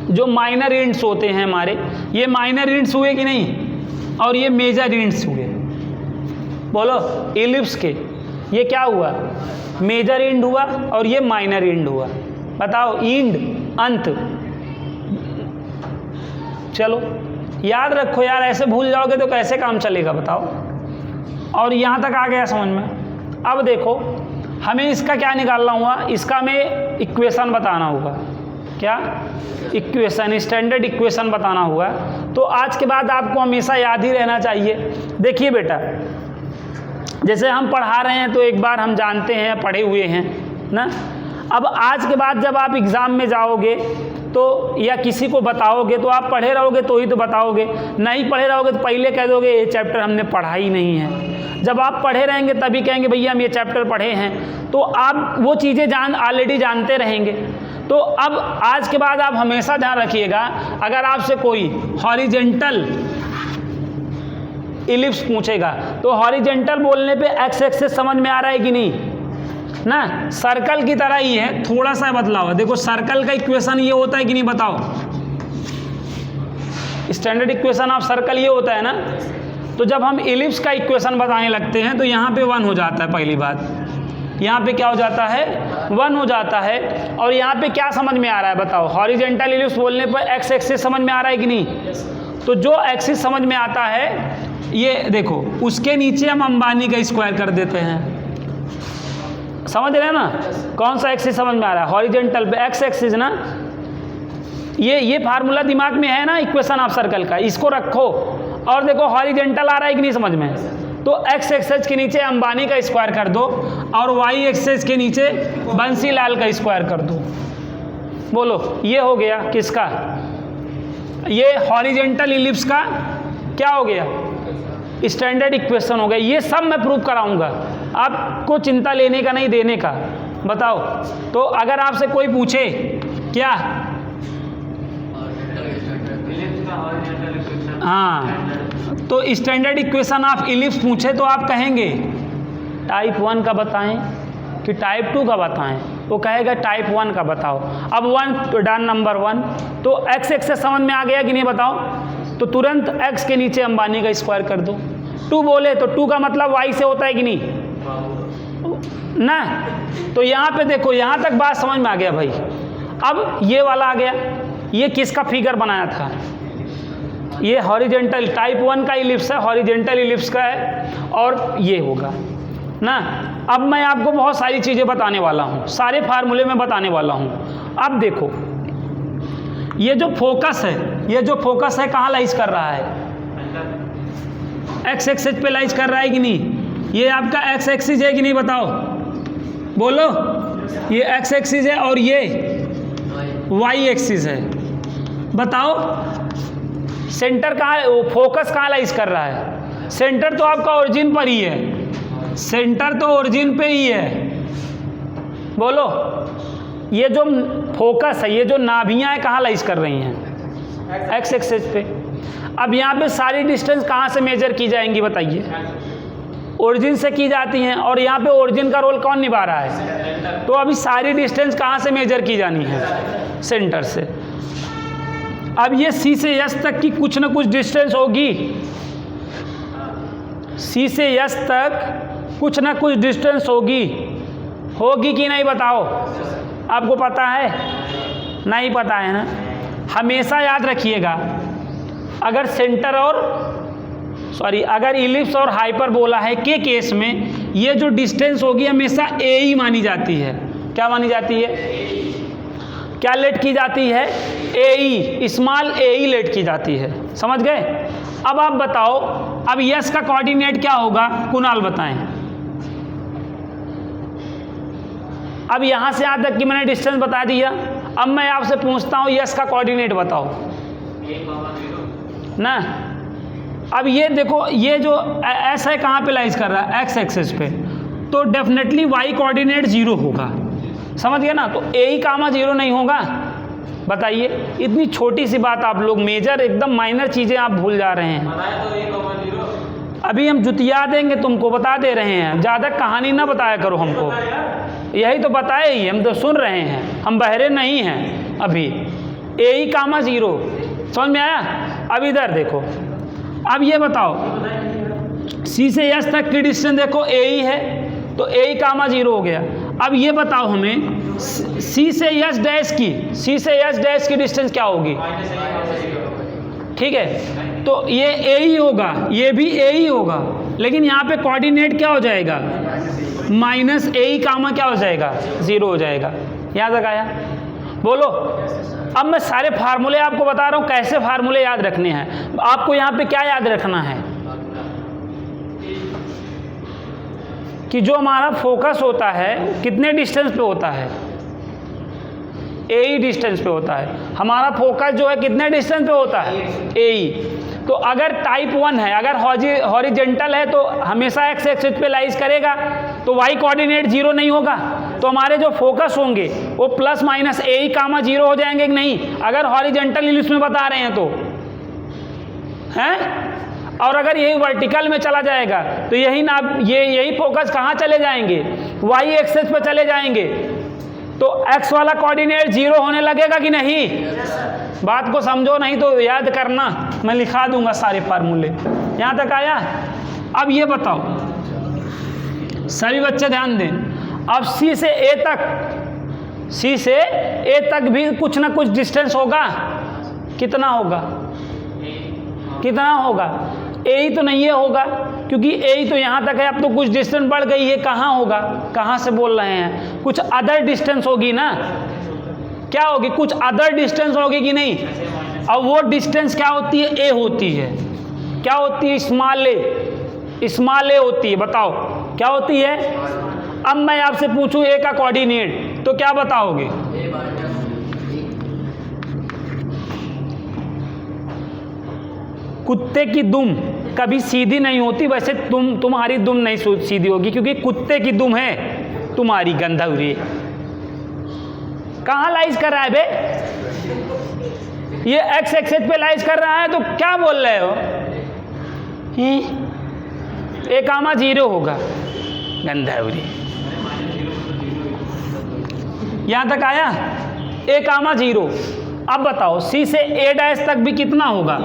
जो माइनर इंड्स होते हैं हमारे, ये माइनर इंड्स हुए कि नहीं? और ये मेजर इंड्स हुए। बोलो, इलिप्स के ये क्या हुआ? मेजर इंड हुआ और ये माइनर इंड हुआ। बताओ, इंड अंत। चलो याद रखो यार, ऐसे भूल जाओगे तो कैसे काम चलेगा? बताओ। और यहाँ तक आ गया समझ में? अब देखो, हमें इसका क्या निकालना हुआ? इसका हमें इक्वेशन बताना होगा। क्या? इक्वेशन, स्टैंडर्ड इक्वेशन बताना होगा। तो आज के बाद आपको हमेशा याद ही रहना चाहिए। देखिए बेटा, जैसे हम पढ़ा रहे हैं तो एक बार हम जानते हैं, पढ़े हुए हैं ना। अब आज के बाद जब आप एग्ज़ाम में जाओगे तो या किसी को बताओगे तो आप पढ़े रहोगे तो ही तो बताओगे, नहीं पढ़े रहोगे तो पहले कह दोगे ये चैप्टर हमने पढ़ा ही नहीं है। जब आप पढ़े रहेंगे तभी कहेंगे भैया हम ये चैप्टर पढ़े हैं, तो आप वो चीज़ें ऑलरेडी जानते रहेंगे। तो अब आज के बाद आप हमेशा ध्यान रखिएगा, अगर आपसे कोई हॉरिजेंटल इलिप्स पूछेगा तो हॉरिजेंटल बोलने पे एक्स एक्सिस समझ में आ रहा है कि नहीं ना। सर्कल की तरह ही है, थोड़ा सा बदलाव है। देखो सर्कल का इक्वेशन ये होता है कि नहीं? बताओ, स्टैंडर्ड इक्वेशन ऑफ सर्कल ये होता है ना। तो जब हम इलिप्स का इक्वेशन बताने लगते हैं तो यहाँ पे 1 हो जाता है पहली बात, यहाँ पे क्या हो जाता है 1 हो जाता है। और यहाँ पे क्या समझ में आ रहा है बताओ, हॉरिजेंटल इलिप्स बोलने पर एक्स एक्सिस समझ में आ रहा है कि नहीं? तो जो एक्सिस समझ में आता है ये देखो, उसके नीचे हम अंबानी का स्क्वायर कर देते हैं, समझ रहे हैं ना? कौन सा एक्सिस समझ में आ रहा है? हॉरिजेंटल पे एक्स एक्सिस ना, ये फार्मूला दिमाग में है ना, इक्वेशन ऑफ सर्कल का, इसको रखो और देखो हॉरिजेंटल आ रहा है कि नहीं समझ में? तो एक्स एक्सिस के नीचे अंबानी का स्क्वायर कर दो और वाई एक्सिस के नीचे बंसीलाल का स्क्वायर कर दो। बोलो ये हो गया किसका? ये हॉरिजेंटल इलिप्स का क्या हो गया? स्टैंडर्ड इक्वेशन हो गया। ये सब मैं प्रूव कराऊंगा, आपको चिंता लेने का नहीं देने का। बताओ तो अगर आपसे कोई पूछे क्या, हाँ, तो स्टैंडर्ड इक्वेशन ऑफ इलिप्स पूछे तो आप कहेंगे टाइप 1 का बताएं कि टाइप 2 का बताएं? वो कहेगा टाइप 1 का बताओ। अब 1 तो डन, नंबर 1 तो एक्स एक्सिस समझ में आ गया कि नहीं बताओ? तो तुरंत एक्स के नीचे अंबानी का स्क्वायर कर दो। 2 बोले तो 2 का मतलब वाई से होता है कि नहीं ना? तो यहाँ पे देखो, यहाँ तक बात समझ में आ गया भाई। अब ये वाला आ गया, ये किसका फिगर बनाया था? ये हॉरिजेंटल टाइप 1 का इलिप्स है, हॉरिजेंटल इलिप्स का है और ये होगा ना। अब मैं आपको बहुत सारी चीज़ें बताने वाला हूँ, सारे फार्मूले में बताने वाला हूँ। अब देखो ये जो फोकस है, ये जो फोकस है कहाँ लाइज कर रहा है? एक्स एक्सिस पे लाइज कर रहा है कि नहीं? ये आपका एक्स एक्सिस है कि नहीं बताओ? बोलो, ये एक्स एक्सिस है और ये वाई एक्सिस है। बताओ सेंटर कहाँ, फोकस कहाँ लाइज कर रहा है? सेंटर तो आपका ओरिजिन पर ही है, सेंटर तो ओरिजिन पे ही है। बोलो ये जो फोकस है, ये जो नाभियाँ हैं कहाँ लाइज कर रही हैं? एक्स एक्सिस पे। अब यहाँ पे सारी डिस्टेंस कहाँ से मेजर की जाएंगी बताइए? ओरिजिन से की जाती हैं। और यहाँ पे ओरिजिन का रोल कौन निभा रहा है? तो अभी सारी डिस्टेंस कहाँ से मेजर की जानी है? सेंटर से। अब ये सी से एस तक की कुछ ना कुछ डिस्टेंस होगी, सी से एस तक कुछ ना कुछ डिस्टेंस होगी, होगी कि नहीं बताओ? आपको पता है? नहीं पता है ना? हमेशा याद रखिएगा, अगर सेंटर और अगर इलिप्स और हाइपरबोला है के केस में ये जो डिस्टेंस होगी हमेशा ए ही मानी जाती है। क्या मानी जाती है? क्या लेट की जाती है? ए ई, स्मॉल ए ई लेट की जाती है। समझ गए? अब आप बताओ, अब यस का कोऑर्डिनेट क्या होगा? कुणाल बताएं। अब यहाँ से यहाँ तक की मैंने डिस्टेंस बता दिया। अब मैं आपसे पूछता हूँ यस का कोऑर्डिनेट बताओ ना। अब ये देखो, ये जो एस है कहाँ पे लाइज कर रहा है? एक्स एक्सिस पे। तो डेफिनेटली वाई कोऑर्डिनेट 0 होगा। समझ गए ना? तो ए ही कामा 0 नहीं होगा? बताइए, इतनी छोटी सी बात आप लोग मेजर एकदम माइनर चीज़ें आप भूल जा रहे हैं। अभी हम जुतिया देंगे तुमको, बता दे रहे हैं, ज़्यादा कहानी ना बताया करो हमको। यही तो बताए ही, हम तो सुन रहे हैं, हम बहरे नहीं हैं अभी। ए ही कामा 0, समझ में आया? अब इधर देखो, अब ये बताओ सी से एस तक की डिस्टेंस देखो ए ही है, तो ए ही कामा 0 हो गया। अब ये बताओ हमें सी से एस डैश की डिस्टेंस क्या होगी? ठीक है, तो ये ए ही होगा, ये भी ए ही होगा, लेकिन यहाँ पे कोऑर्डिनेट क्या हो जाएगा? माइनस ए ही कामा क्या हो जाएगा? 0 हो जाएगा। यहाँ तक आया? बोलो। अब मैं सारे फार्मूले आपको बता रहा हूँ कैसे फार्मूले याद रखने हैं। आपको यहाँ पे क्या याद रखना है कि जो हमारा फोकस होता है कितने डिस्टेंस पे होता है? ए ही डिस्टेंस पे होता है। हमारा फोकस जो है कितने डिस्टेंस पे होता है? ए ही। तो अगर टाइप 1 है, अगर हॉरिजेंटल है तो हमेशा एक्स एक्सिस पे लाइज करेगा, तो वाई कोऑर्डिनेट 0 नहीं होगा। तो हमारे जो फोकस होंगे वो प्लस माइनस ए ही कामा 0 हो जाएंगे कि नहीं? अगर हॉरिजेंटल इलिप्स में बता रहे हैं तो हैं। और अगर यही वर्टिकल में चला जाएगा तो यही फोकस कहाँ चले जाएंगे? वाई एक्सिस पे चले जाएंगे। तो एक्स वाला कोऑर्डिनेट 0 होने लगेगा कि नहीं? बात को समझो, नहीं तो याद करना, मैं लिखा दूंगा सारे फार्मूले। यहाँ तक आया? अब ये बताओ, सभी बच्चे ध्यान दें। अब सी से ए तक भी कुछ ना कुछ डिस्टेंस होगा। कितना होगा? कितना होगा? ए ही तो नहीं है होगा, क्योंकि ए ही तो यहाँ तक है। अब तो कुछ डिस्टेंस बढ़ गई है, कहाँ होगा? कहाँ से बोल रहे हैं? कुछ अदर डिस्टेंस होगी ना। क्या होगी? कुछ अदर डिस्टेंस होगी कि नहीं? अब वो डिस्टेंस क्या होती है? ए होती है। क्या होती है? स्मॉल ए होती है। बताओ क्या होती है? अब मैं आपसे पूछूं ए का कोऑर्डिनेट, तो क्या बताओगे? कुत्ते की दुम कभी सीधी नहीं होती। वैसे तुम्हारी दुम नहीं सीधी होगी, क्योंकि कुत्ते की दुम है तुम्हारी गंधौरी। कहाँ लाइज कर रहा है बे? ये एक्स एक्सेस पे लाइज कर रहा है, तो क्या बोल रहे हो? ए कामा 0 होगा गंधौरी। यहां तक आया? ए कामा 0। अब बताओ सी से ए डैश तक भी कितना होगा?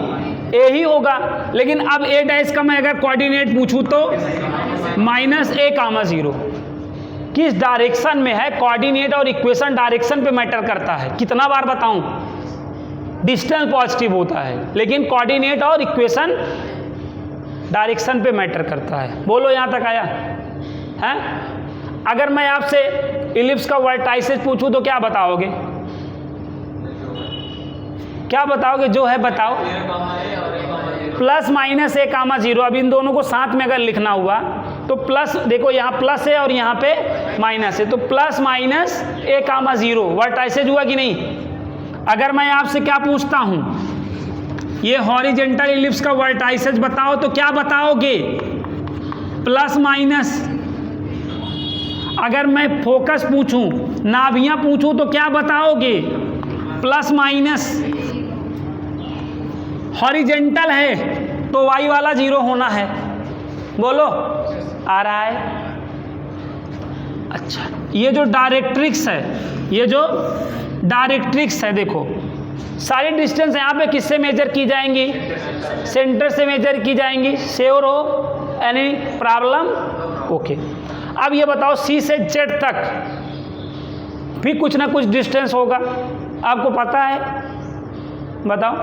ए ही होगा। लेकिन अब ए डैश का मैं अगर कोऑर्डिनेट पूछूं तो -a, 0 किस डायरेक्शन में है? कोऑर्डिनेट और इक्वेशन डायरेक्शन पे मैटर करता है। कितना बार बताऊं? डिस्टेंस पॉजिटिव होता है, लेकिन कोऑर्डिनेट और इक्वेशन डायरेक्शन पे मैटर करता है। बोलो यहां तक आया है? अगर मैं आपसे इलिप्स का वर्टाइसिस पूछूं तो क्या बताओगे? क्या बताओगे? जो है बताओ। +-a, 0। अब इन दोनों को साथ में अगर लिखना हुआ तो प्लस, देखो यहाँ प्लस है और यहाँ पे माइनस है, तो +-a, 0 वर्टाइसिस हुआ कि नहीं? अगर मैं आपसे क्या पूछता हूँ, ये हॉरिजेंटल इलिप्स का वर्टाइसिस बताओ, तो क्या बताओगे? +-। अगर मैं फोकस पूछूं, नाभियां पूछूं, तो क्या बताओगे? +-। हॉरिजेंटल है तो y वाला 0 होना है। बोलो आ रहा है? अच्छा, ये जो डायरेक्ट्रिक्स है, देखो सारी डिस्टेंस यहाँ पे किससे मेजर की जाएंगी? सेंटर से मेजर की जाएंगी। श्योर हो? Any problem? ओके। अब ये बताओ सी से जेड तक भी कुछ ना कुछ डिस्टेंस होगा। आपको पता है? बताओ,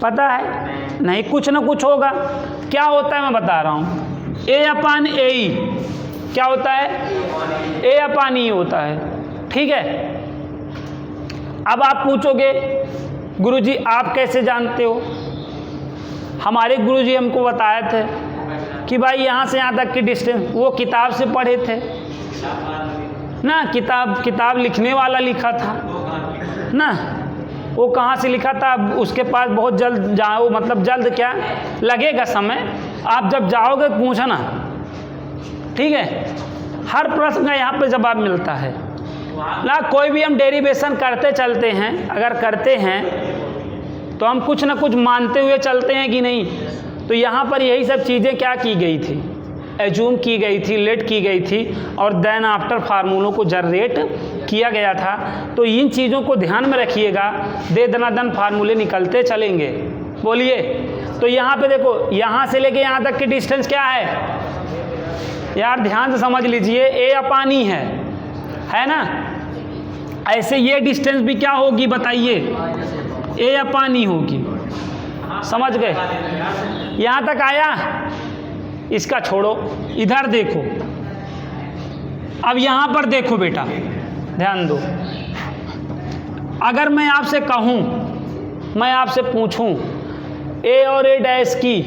पता है? नहीं, कुछ ना कुछ होगा। क्या होता है मैं बता रहा हूँ। A/E क्या होता है? A/E होता है। ठीक है। अब आप पूछोगे गुरुजी आप कैसे जानते हो? हमारे गुरुजी हमको बताए थे कि भाई यहाँ से यहाँ तक की डिस्टेंस, वो किताब से पढ़े थे ना। किताब लिखने वाला लिखा था ना। वो कहाँ से लिखा था? उसके पास बहुत जल्द जाओ, मतलब जल्द क्या लगेगा समय, आप जब जाओगे पूछना। ठीक है। हर प्रश्न का यहाँ पे जवाब मिलता है ना। कोई भी हम डेरिवेशन करते चलते हैं, अगर करते हैं तो हम कुछ ना कुछ मानते हुए चलते हैं कि नहीं? तो यहाँ पर यही सब चीज़ें क्या की गई थी? एज्यूम की गई थी, लेट की गई थी, और देन आफ्टर फार्मूलों को जनरेट किया गया था। तो इन चीज़ों को ध्यान में रखिएगा, दे दनादन फार्मूले निकलते चलेंगे। बोलिए। तो यहाँ पे देखो, यहाँ से लेके यहाँ तक की डिस्टेंस क्या है यार? ध्यान से समझ लीजिए। A/E है ना। ऐसे ये डिस्टेंस भी क्या होगी बताइए? A/E होगी। समझ गए? यहाँ तक आया? इसका छोड़ो, इधर देखो। अब यहाँ पर देखो बेटा, ध्यान दो। अगर मैं आपसे कहूँ, मैं आपसे पूछूं A और A' की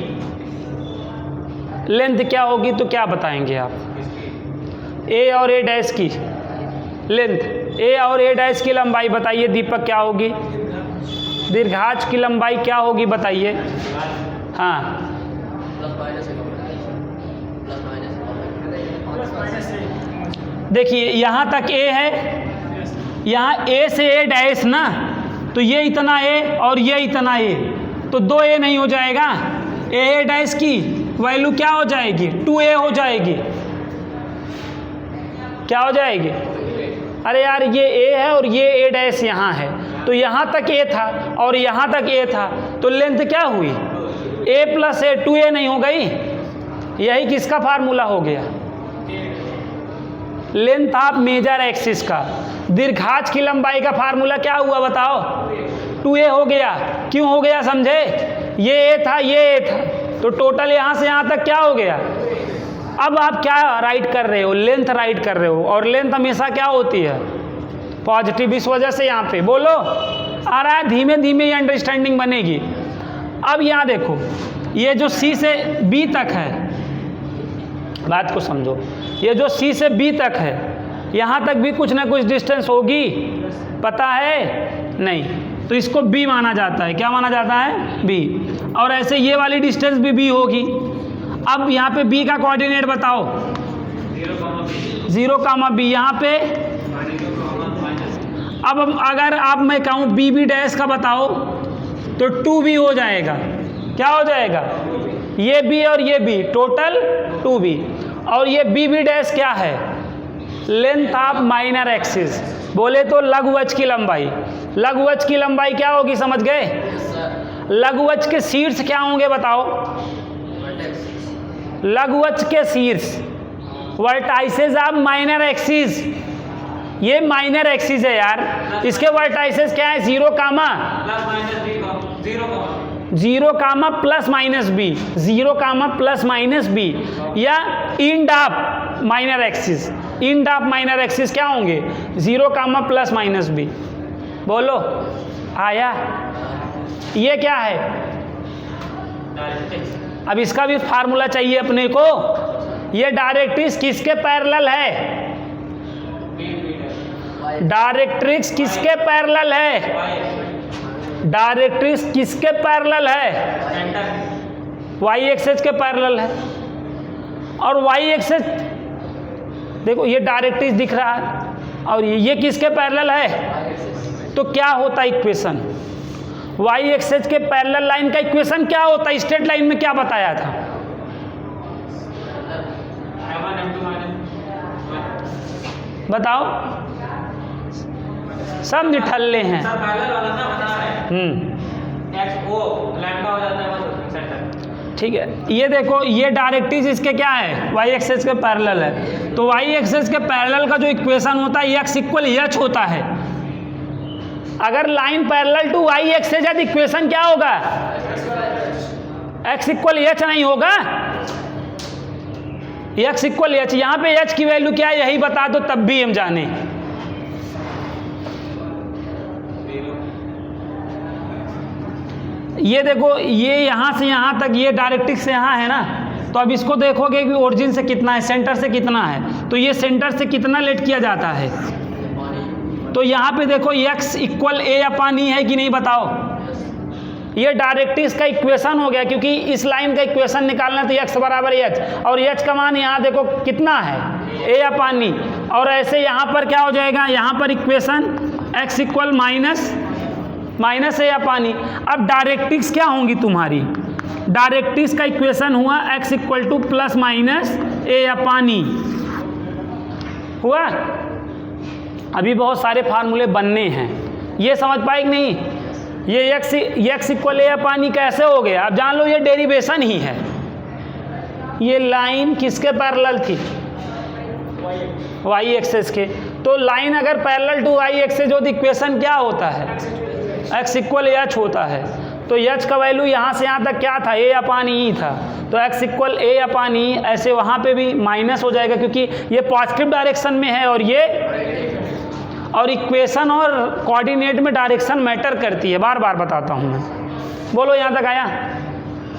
लेंथ क्या होगी, तो क्या बताएंगे आप? A और A' की लेंथ, A और A' की लंबाई बताइए दीपक क्या होगी? दीर्घांश की लंबाई क्या होगी बताइए? हाँ, देखिए यहाँ तक A है, यहाँ A से A' ना, तो ये इतना A और ये इतना A, तो 2A नहीं हो जाएगा? A' की वैल्यू क्या हो जाएगी? 2A हो जाएगी। क्या हो जाएगी? अरे यार ये A है और ये A' यहाँ है, तो यहाँ तक A था और यहाँ तक A था, तो लेंथ क्या हुई? A + A 2A नहीं हो गई? यही किसका फार्मूला हो गया? लेंथ ऑफ मेजर एक्सिस का। दीर्घाक्ष की लंबाई का फार्मूला क्या हुआ बताओ? 2a हो गया। क्यों हो गया समझे? ये a था, ये a था, तो टोटल यहाँ से यहाँ तक क्या हो गया? अब आप क्या राइट कर रहे हो? लेंथ राइट कर रहे हो, और लेंथ हमेशा क्या होती है? पॉजिटिव। इस वजह से यहाँ पे बोलो आ रहा है, धीमे धीमे ये अंडरस्टैंडिंग बनेगी। अब यहाँ देखो, ये जो C से B तक है, बात को समझो, ये जो C से B तक है, यहाँ तक भी कुछ ना कुछ डिस्टेंस होगी, पता है? नहीं, तो इसको B माना जाता है। क्या माना जाता है? B। और ऐसे ये वाली डिस्टेंस भी B होगी। अब यहाँ पे B का कोऑर्डिनेट बताओ। 0, B। यहाँ पे अब अगर आप मैं कहूँ BB डैश का बताओ तो 2B हो जाएगा। क्या हो जाएगा? ये B और ये B, टोटल 2B। और ये BB डैश क्या है? Length of minor axis. बोले तो लघुवक्ष की लंबाई। लघुवक्ष की लंबाई क्या होगी, समझ गए? लघुवक्ष के शीर्ष क्या होंगे बताओ? लघुवक्ष के शीर्ष वर्टाइसेस ऑफ माइनर एक्सिस। ये माइनर एक्सिस है यार, इसके वर्टाइसेस क्या है? 0, plus minus B, 0, plus minus B, या end of minor axis. End of minor axis क्या होंगे? 0, प्लस माइनस बी। बोलो आया? ये क्या है? अब इसका भी फार्मूला चाहिए अपने को। ये डायरेक्ट्रिक्स किसके पैरेलल है? डायरेक्ट्रिक्स किसके पैरेलल है? डायरेक्ट्रिक्स किसके पैरेलल है? वाई एक्सिस के पैरेलल है। और वाई एक्सिस देखो, ये डायरेक्ट्रिक्स दिख रहा है और ये किसके पैरेलल है? तो क्या होता है इक्वेशन? वाई एक्सिस के पैरेलल लाइन का इक्वेशन क्या होता है? स्ट्रेट लाइन में क्या बताया था? बताओ, सब निठल्ले हैं। ठीक है, ये देखो, ये डायरेक्ट्रिक्स इसके क्या है? वाई एक्सिस के पैरेलल है। तो वाई एक्सिस के पैरेलल का जो इक्वेशन होता है x इक्वल एच होता है। अगर line parallel to Y axis है तो इक्वेशन क्या होगा? x इक्वल एच नहीं होगा, x इक्वल एच। यहाँ पे h की वैल्यू क्या है यही बता दो, तब भी हम जाने। ये देखो, ये यहाँ से यहाँ तक, ये डायरेक्ट्रिक्स से यहाँ है ना, तो अब इसको देखोगे कि ओरिजिन से कितना है, सेंटर से कितना है। तो ये सेंटर से कितना लेट किया जाता है? तो यहाँ पे देखो x इक्वल ए अपान ई है कि नहीं बताओ? ये डायरेक्ट्रिक्स का इक्वेशन हो गया, क्योंकि इस लाइन का इक्वेशन निकालना तो x बराबर एच, और एच का मान यहाँ देखो कितना है? ए अपान ई। और ऐसे यहाँ पर क्या हो जाएगा? यहाँ पर equation x equal minus A upon ई। अब डायरेक्ट्रिक्स क्या होंगी तुम्हारी? डायरेक्ट्रिक्स का इक्वेशन हुआ x equal to plus minus A upon E. हुआ? अभी बहुत सारे फार्मूले बनने हैं, ये समझ पाए कि नहीं? ये x इक्वल ए अपान ई कैसे हो गया? अब जान लो, ये डेरिवेशन ही है। ये लाइन किसके पैरेलल थी? वाई एक्सिस के। तो लाइन अगर पैरेलल टू वाई एक्सिस हो तो इक्वेशन क्या होता है? x इक्वल एच होता है। तो h का वैल्यू यहाँ से यहाँ तक क्या था? a अपान ई था। तो x इक्वल a अपान ई। ऐसे वहाँ पे भी माइनस हो जाएगा, क्योंकि ये पॉजिटिव डायरेक्शन में है और ये, और इक्वेशन और कोऑर्डिनेट में डायरेक्शन मैटर करती है, बार बार बताता हूँ मैं। बोलो यहाँ तक आया?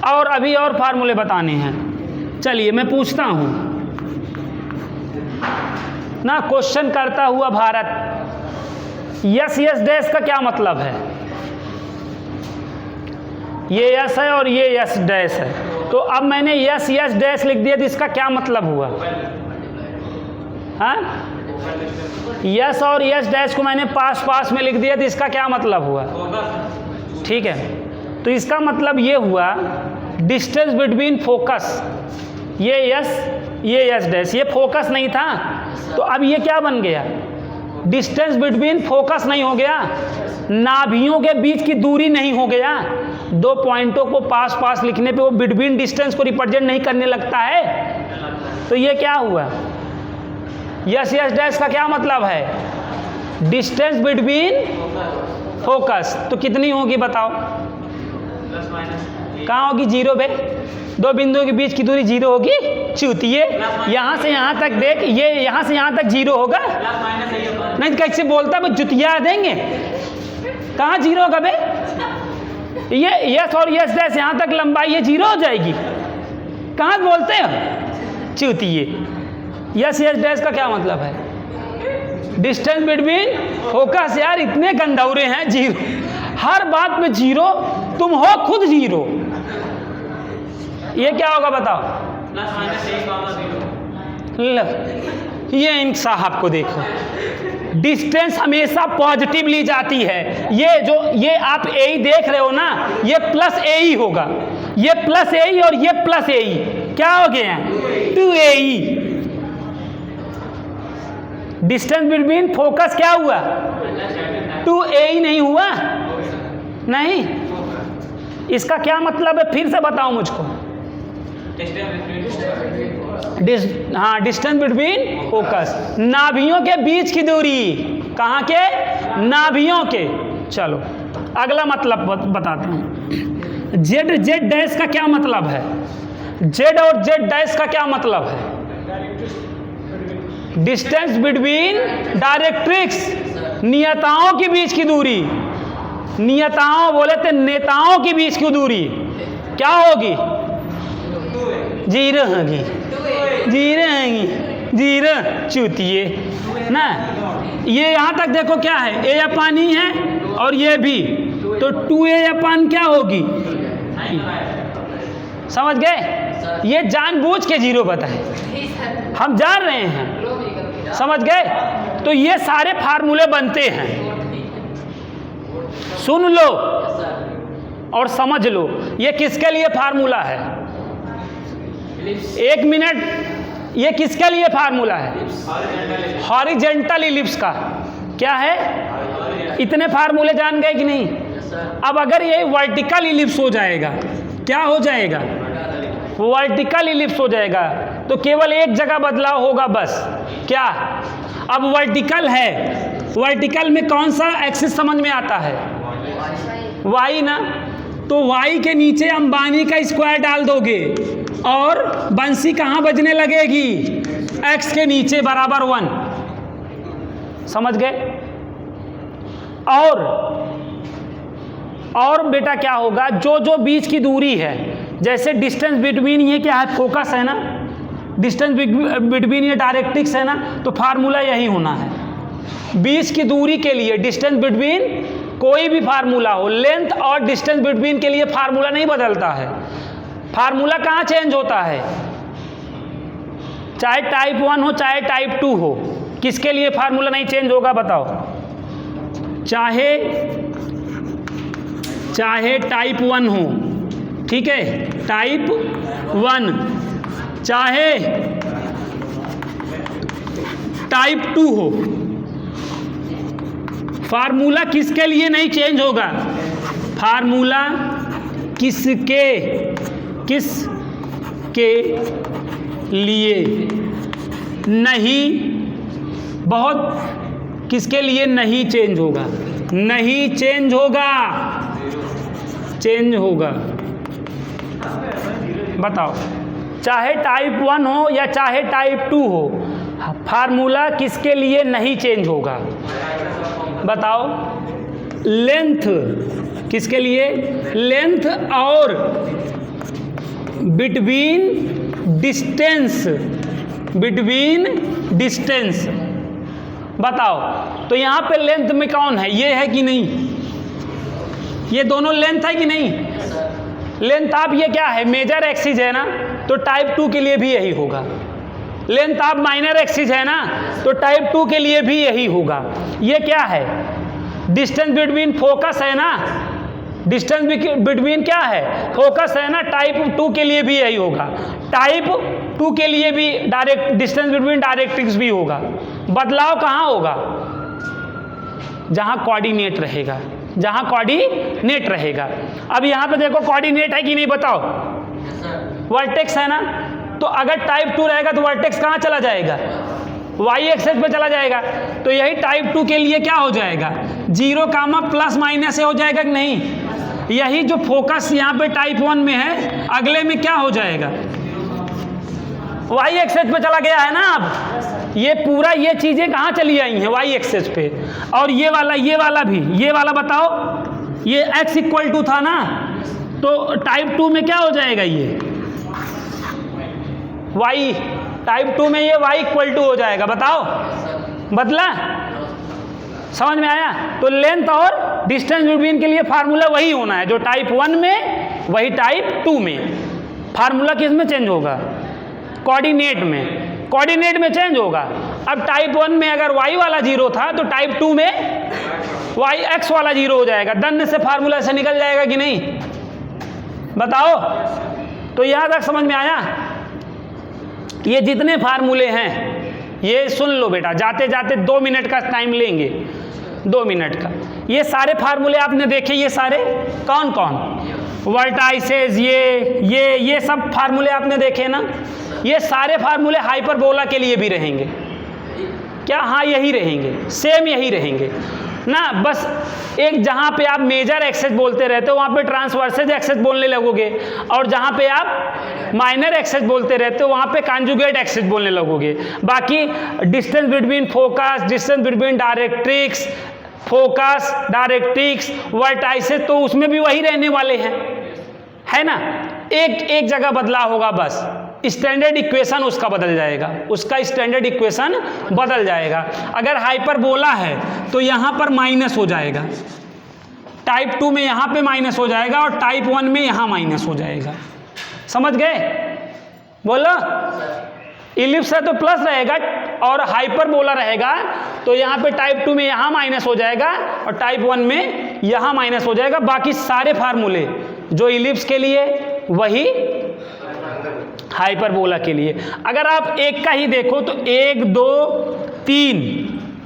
और अभी और फार्मूले बताने हैं। चलिए मैं पूछता हूँ ना, क्वेश्चन करता हुआ भारत। यस डैश का क्या मतलब है? ये यस है और ये यस डैश है। तो अब मैंने यस डैश लिख दिया, तो इसका क्या मतलब हुआ? हाँ, यस और यस डैश को मैंने पास में लिख दिया, तो इसका क्या मतलब हुआ? ठीक है, तो इसका मतलब ये हुआ डिस्टेंस बिटवीन फोकस। ये यस डैश, ये फोकस नहीं था, तो अब ये क्या बन गया? डिस्टेंस बिटवीन फोकस नहीं हो गया, नाभियों के बीच की दूरी नहीं हो गया। दो पॉइंटों को पास लिखने पे वो बिटवीन डिस्टेंस को रिप्रेजेंट नहीं करने लगता है। तो ये क्या हुआ? यस यस डैश का क्या मतलब है? Distance between focus. तो कितनी होगी बताओ? कहाँ होगी? जीरो पे। दो बिंदुओं के बीच की दूरी जीरो होगी? चूतिए, यहाँ से यहाँ तक देख, ये यहाँ से यहाँ तक जीरो होगा? नहीं तो कैसे बोलता है? जुतिया देंगे, कहाँ जीरो होगा बे? ये यस और यस डैश यहाँ तक लंबाई ये जीरो हो जाएगी? कहाँ बोलते हो चूतिए? यस यस डैश का क्या मतलब है? Distance between focus. यार इतने गंदौरे हैं, जीरो, हर बात में जीरो, तुम हो खुद जीरो। ये क्या होगा बताओ? लो, ये इन साहब को देखो, डिस्टेंस हमेशा पॉजिटिव ली जाती है। ये आप ए ही देख रहे हो ना, ये प्लस ए ही होगा, ये प्लस ए ही और ये प्लस ए ही, क्या हो गया? 2AE। डिस्टेंस बिटवीन फोकस क्या हुआ? 2AE नहीं हुआ? नहीं, इसका क्या मतलब है फिर से बताओ मुझको। हाँ, डिस्टेंस बिटवीन फोकस, नाभियों के बीच की दूरी। कहाँ के? नाभियों के। चलो अगला मतलब बताते हैं। जेड जेड डैश का क्या मतलब है? जेड और जेड डैश का क्या मतलब है? डिस्टेंस बिटवीन डायरेक्ट्रिक्स, नियताओं के बीच की दूरी। नियताओं बोले तो नेताओं के बीच की दूरी क्या होगी? जीरो होगी, जीरो होगी, जीरो। चूतिए ना, ये यहाँ तक देखो क्या है? ए पानी है और ये भी, तो 2A क्या होगी? समझ गए? ये जानबूझ के जीरो बताए, हम जान रहे हैं, समझ गए? तो ये सारे फार्मूले बनते हैं, सुन लो और समझ लो। ये किसके लिए फार्मूला है? एक मिनट, ये किसके लिए फार्मूला है? हॉरिजेंटल इलिप्स का। क्या है? इतने फार्मूले जान गए कि नहीं? अब अगर ये वर्टिकल इलिप्स हो जाएगा, क्या हो जाएगा? वर्टिकल इलिप्स हो जाएगा, तो केवल एक जगह बदलाव होगा बस। क्या? अब वर्टिकल है, वर्टिकल में कौन सा एक्सिस समझ में आता है? वाई ना, तो वाई के नीचे अंबानी का स्क्वायर डाल दोगे और बंसी कहाँ बजने लगेगी? एक्स के नीचे बराबर 1। समझ गए? और बेटा क्या होगा? जो जो बीच की दूरी है, जैसे डिस्टेंस बिटवीन, ये क्या है? फोकस है ना, डिस्टेंस बिटवीन ये डायरेक्ट्रिक्स है ना, तो फार्मूला यही होना है। बीच की दूरी के लिए डिस्टेंस बिटवीन, कोई भी फार्मूला हो, लेंथ और डिस्टेंस बिटवीन के लिए फार्मूला नहीं बदलता है। फार्मूला कहाँ चेंज होता है? चाहे टाइप 1 हो चाहे टाइप 2 हो, किसके लिए फार्मूला नहीं चेंज होगा बताओ? चाहे टाइप 1 हो, ठीक है, टाइप 1, चाहे टाइप 2 हो, फार्मूला किसके लिए नहीं चेंज होगा? फार्मूला किसके लिए नहीं, बहुत किसके लिए नहीं चेंज होगा? नहीं चेंज होगा, चेंज होगा। बताओ, चाहे टाइप 1 हो या चाहे टाइप 2 हो, फार्मूला किसके लिए नहीं चेंज होगा? बताओ। लेंथ किसके लिए? लेंथ और बिटवीन डिस्टेंस, बताओ। तो यहाँ पे लेंथ में कौन है? ये है कि नहीं? ये दोनों लेंथ है कि नहीं? लेंथ आप ये क्या है? मेजर एक्सिस है ना, तो टाइप 2 के लिए भी यही होगा। लेंथ आप माइनर एक्सिस है ना, तो टाइप 2 के लिए भी यही होगा। ये क्या है? डिस्टेंस बिटवीन फोकस है ना, डिस्टेंस बिटवीन क्या है? फोकस है ना, टाइप 2 के लिए भी यही होगा। टाइप 2 के लिए भी डायरेक्ट डिस्टेंस बिटवीन डायरेक्ट्रिक्स भी होगा। बदलाव कहाँ होगा? जहाँ कोऑर्डिनेट रहेगा, जहाँ कोऑर्डिनेट रहेगा। अब यहाँ पे देखो कोऑर्डिनेट है कि नहीं बताओ? वर्टेक्स है ना, तो अगर टाइप 2 रहेगा तो वर्टेक्स कहाँ चला जाएगा? वाई एक्सेस पे चला जाएगा। तो यही टाइप 2 के लिए क्या हो जाएगा, 0 कामा प्लस माइनस से हो जाएगा कि नहीं। यही जो फोकस यहाँ पे टाइप 1 में है, अगले में क्या हो जाएगा, वाई एक्सेस पे चला गया है ना। अब ये पूरा ये चीज़ें कहाँ चली आई हैं, वाई एक्सेस पे। और ये वाला भी, ये वाला बताओ, ये x इक्वल टू था ना, तो टाइप 2 में क्या हो जाएगा, ये y, टाइप 2 में ये y इक्वल टू हो जाएगा। बताओ, बदला, समझ में आया। तो लेंथ और डिस्टेंस बिटवीन के लिए फार्मूला वही होना है जो टाइप 1 में, वही टाइप 2 में। फार्मूला किस में चेंज होगा, कोऑर्डिनेट में, कोऑर्डिनेट में चेंज होगा। अब टाइप 1 में अगर y वाला 0 था तो टाइप 2 में y x वाला 0 हो जाएगा। दन्य से फार्मूला से निकल जाएगा कि नहीं, बताओ। तो यहाँ तक समझ में आया। ये जितने फार्मूले हैं, ये सुन लो बेटा, जाते जाते 2 मिनट का टाइम लेंगे, 2 मिनट का। ये सारे फार्मूले आपने देखे, ये सारे कौन कौन, वर्टाइसेस, ये सब फार्मूले आपने देखे ना। ये सारे फार्मूले हाइपरबोला के लिए भी रहेंगे क्या, हाँ यही रहेंगे, सेम यही रहेंगे ना। बस एक जहाँ पे आप मेजर एक्सेस बोलते रहते हो वहाँ पे ट्रांसवर्सेज एक्सेस बोलने लगोगे, और जहाँ पे आप माइनर एक्सेस बोलते रहते हो वहाँ पे कॉन्जुगेट एक्सेस बोलने लगोगे। बाकी distance between focus, distance between directrix, focus, directrix, vertices, तो उसमें भी वही रहने वाले हैं, है ना। एक जगह बदला होगा बस, स्टैंडर्ड इक्वेशन उसका बदल जाएगा, उसका स्टैंडर्ड इक्वेशन बदल जाएगा। अगर हाइपरबोला है तो यहाँ पर माइनस हो जाएगा, टाइप 2 में यहाँ पे माइनस हो जाएगा, और टाइप 1 में यहाँ माइनस हो जाएगा। समझ गए, बोलो। इलिप्स है तो प्लस रहेगा, और हाइपरबोला रहेगा तो यहाँ पे टाइप 2 में यहाँ माइनस हो जाएगा, और टाइप 1 में यहाँ माइनस हो जाएगा। बाकी सारे फार्मूले जो इलिप्स के लिए वही हाइपरबोला के लिए। अगर आप एक का ही देखो तो 1 2 3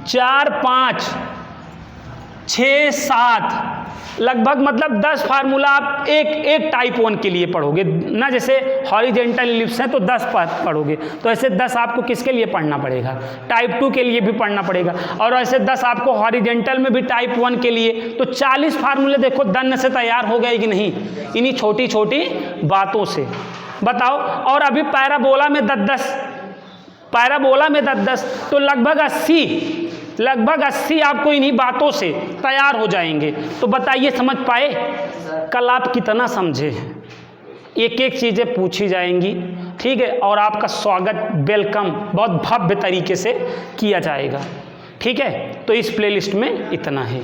4 5 6 7 लगभग, मतलब 10 फार्मूला आप एक टाइप 1 के लिए पढ़ोगे ना। जैसे हॉरिजेंटल इलिप्स है तो 10 पढ़ोगे, तो ऐसे 10 आपको किसके लिए पढ़ना पड़ेगा, टाइप 2 के लिए भी पढ़ना पड़ेगा। और ऐसे 10 आपको हॉरिजेंटल में भी टाइप 1 के लिए, तो 40 फार्मूले देखो दन्य से तैयार हो गए कि नहीं, इन्हीं छोटी छोटी बातों से। बताओ। और अभी पैराबोला में 10-10, पैराबोला में 10-10, तो लगभग 80 आपको इन्हीं बातों से तैयार हो जाएंगे। तो बताइए, समझ पाए, कल आप कितना समझे। एक एक चीज़ें पूछी जाएंगी, ठीक है, और आपका स्वागत, वेलकम बहुत भव्य तरीके से किया जाएगा, ठीक है। तो इस प्लेलिस्ट में इतना है।